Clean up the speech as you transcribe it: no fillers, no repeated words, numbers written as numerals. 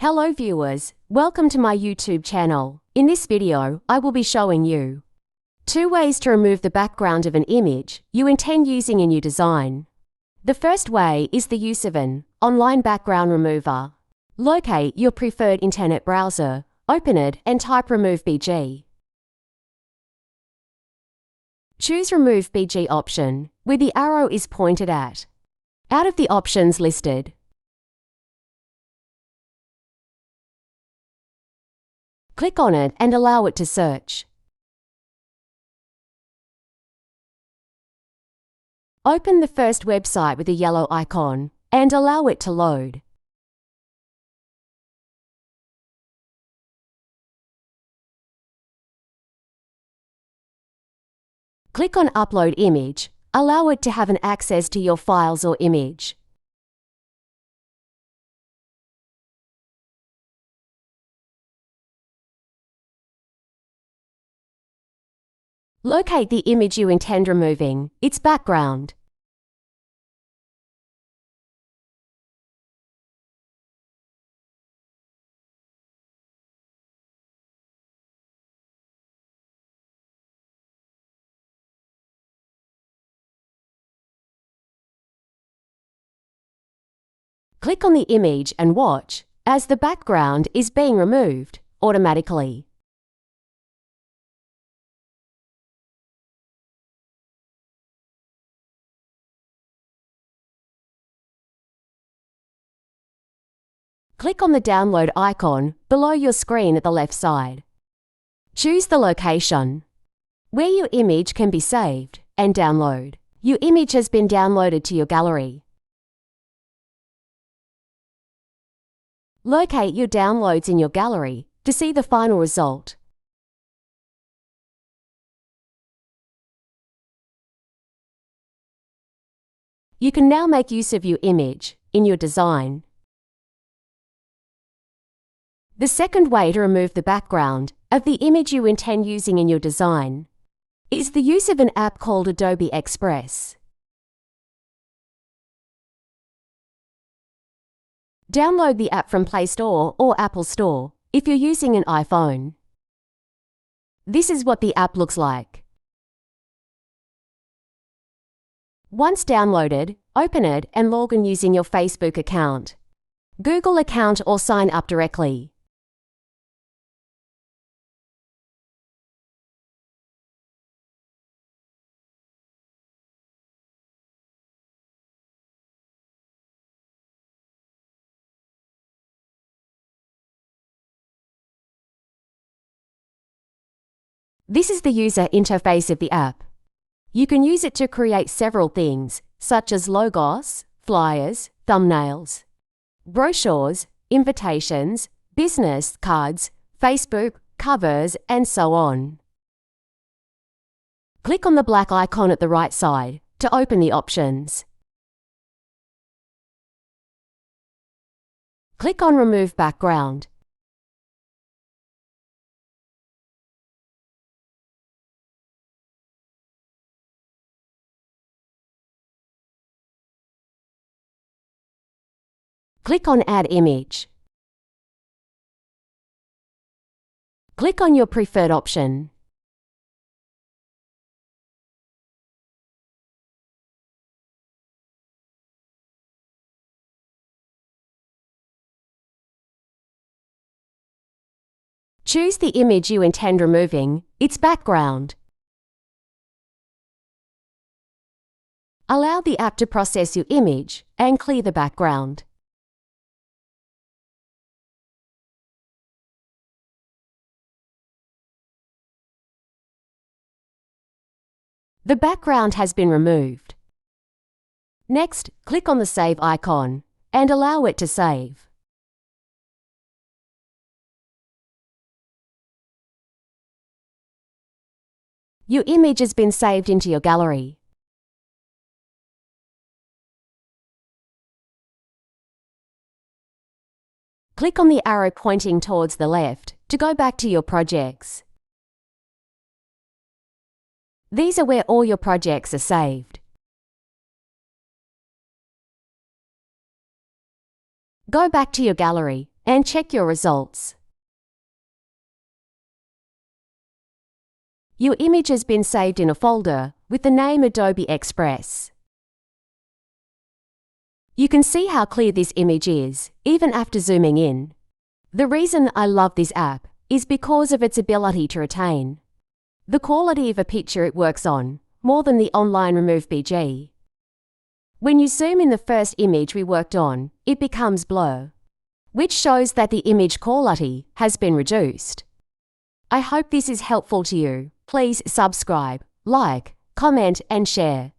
Hello viewers, welcome to my YouTube channel. In this video, I will be showing you 2 ways to remove the background of an image you intend using in your design. The first way is the use of an online background remover. Locate your preferred internet browser, open it and type Remove BG. Choose Remove BG option, where the arrow is pointed at. Out of the options listed, click on it and allow it to search. Open the first website with a yellow icon and allow it to load. Click on Upload Image. Allow it to have an access to your files or image. Locate the image you intend removing, its background. Click on the image and watch as the background is being removed automatically. Click on the download icon below your screen at the left side. Choose the location where your image can be saved and download. Your image has been downloaded to your gallery. Locate your downloads in your gallery to see the final result. You can now make use of your image in your design. The second way to remove the background of the image you intend using in your design is the use of an app called Adobe Express. Download the app from Play Store or Apple Store if you're using an iPhone. This is what the app looks like. Once downloaded, open it and log in using your Facebook account, Google account or sign up directly. This is the user interface of the app. You can use it to create several things, such as logos, flyers, thumbnails, brochures, invitations, business cards, Facebook, covers, and so on. Click on the black icon at the right side to open the options. Click on Remove Background. Click on Add Image. Click on your preferred option. Choose the image you intend removing, its background. Allow the app to process your image and clear the background. The background has been removed. Next, click on the Save icon and allow it to save. Your image has been saved into your gallery. Click on the arrow pointing towards the left to go back to your projects. These are where all your projects are saved. Go back to your gallery and check your results. Your image has been saved in a folder with the name Adobe Express. You can see how clear this image is, even after zooming in. The reason I love this app is because of its ability to retain the quality of a picture it works on, more than the online Remove BG. When you zoom in the first image we worked on, it becomes blur, which shows that the image quality has been reduced. I hope this is helpful to you. Please subscribe, like, comment and share.